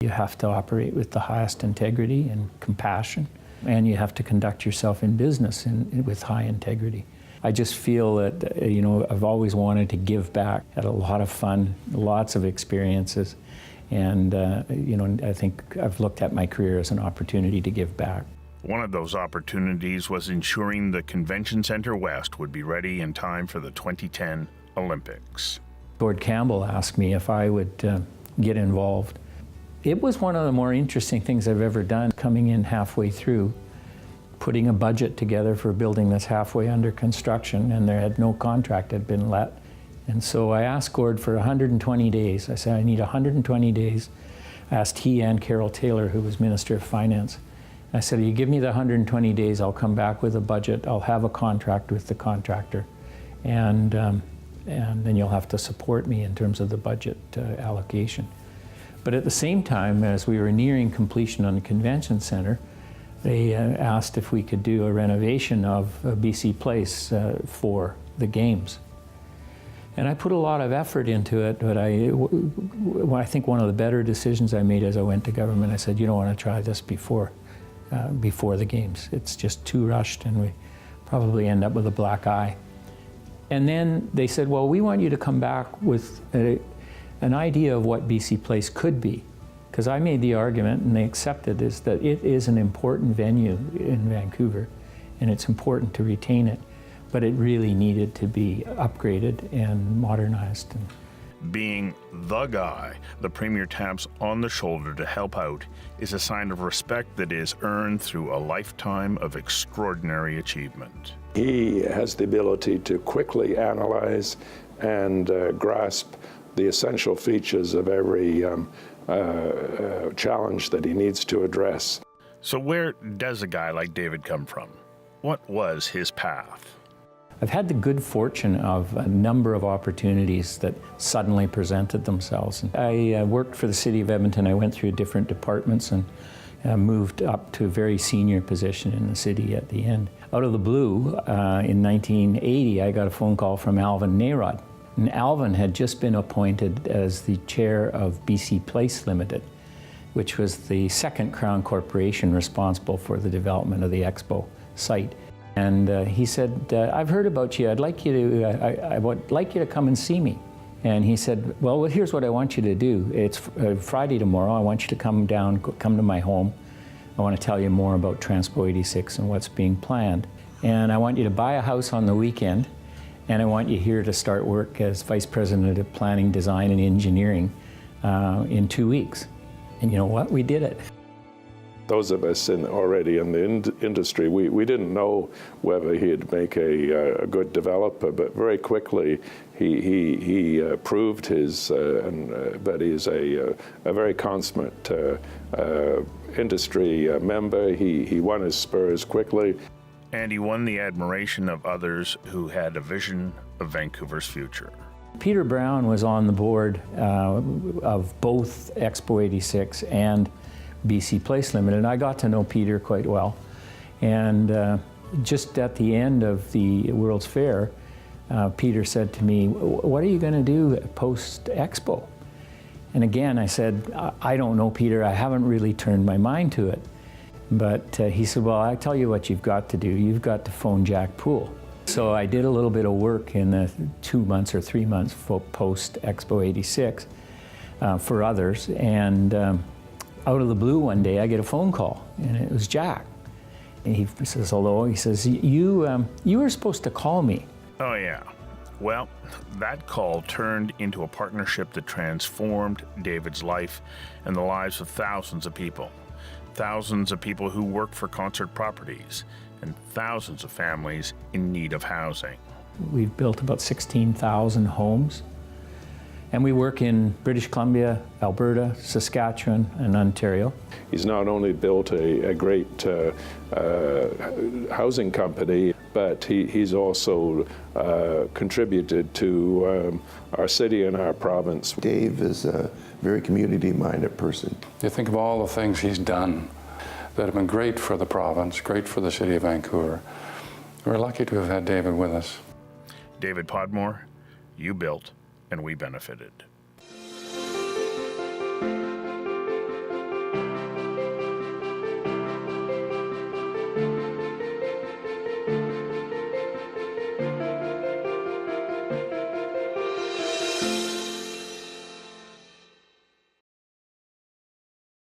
You have to operate with the highest integrity and compassion, and you have to conduct yourself in business with high integrity. I just feel that, I've always wanted to give back. Had a lot of fun, lots of experiences, and, I think I've looked at my career as an opportunity to give back. One of those opportunities was ensuring the Convention Centre West would be ready in time for the 2010 Olympics. Gord Campbell asked me if I would get involved. It was one of the more interesting things I've ever done, coming in halfway through, putting a budget together for a building that's halfway under construction, and there had no contract had been let. And so I asked Gord for 120 days. I said, I need 120 days. I asked he and Carol Taylor, who was Minister of Finance. I said, you give me the 120 days, I'll come back with a budget, I'll have a contract with the contractor, and then you'll have to support me in terms of the budget allocation. But at the same time, as we were nearing completion on the Convention Centre, they asked if we could do a renovation of BC Place for the Games. And I put a lot of effort into it, but I think one of the better decisions I made as I went to government, I said, you don't want to try this before the Games. It's just too rushed, and we probably end up with a black eye. And then they said, well, we want you to come back with an idea of what BC Place could be. Because I made the argument, and they accepted, is that it is an important venue in Vancouver, and it's important to retain it, but it really needed to be upgraded and modernized. Being the guy the Premier taps on the shoulder to help out is a sign of respect that is earned through a lifetime of extraordinary achievement. He has the ability to quickly analyze and grasp the essential features of every challenge that he needs to address. So where does a guy like David come from? What was his path? I've had the good fortune of a number of opportunities that suddenly presented themselves. I worked for the City of Edmonton. I went through different departments and moved up to a very senior position in the city at the end. Out of the blue, in 1980, I got a phone call from Alvin Nayrod. And Alvin had just been appointed as the chair of BC Place Limited, which was the second Crown corporation responsible for the development of the Expo site. And he said, I've heard about you. I would like you to come and see me. And he said, well, here's what I want you to do. It's Friday tomorrow. I want you to come to my home. I want to tell you more about Transpo 86 and what's being planned. And I want you to buy a house on the weekend. And I want you here to start work as Vice President of Planning, Design, and Engineering in 2 weeks. And you know what? We did it. Those of us already in the industry, we didn't know whether he'd make a good developer, but very quickly he proved that he's a very consummate industry member. He won his spurs quickly. And he won the admiration of others who had a vision of Vancouver's future. Peter Brown was on the board of both Expo 86 and BC Place Limited, and I got to know Peter quite well. And just at the end of the World's Fair, Peter said to me, what are you going to do post-Expo? And again, I said, I don't know, Peter. I haven't really turned my mind to it. But he said, well, I tell you what you've got to do. You've got to phone Jack Poole. So I did a little bit of work in the 2 months or 3 months post-Expo 86 for others. And out of the blue one day, I get a phone call, and it was Jack. And he says, hello. He says, you were supposed to call me. Oh, yeah. Well, that call turned into a partnership that transformed David's life and the lives of thousands of people. Thousands of people who work for Concert Properties, and thousands of families in need of housing. We've built about 16,000 homes, and we work in British Columbia, Alberta, Saskatchewan, and Ontario. He's not only built a great housing company, but he's also contributed to our city and our province. Dave is a very community-minded person. You think of all the things he's done that have been great for the province, great for the city of Vancouver. We're lucky to have had David with us. David Podmore, you built and we benefited.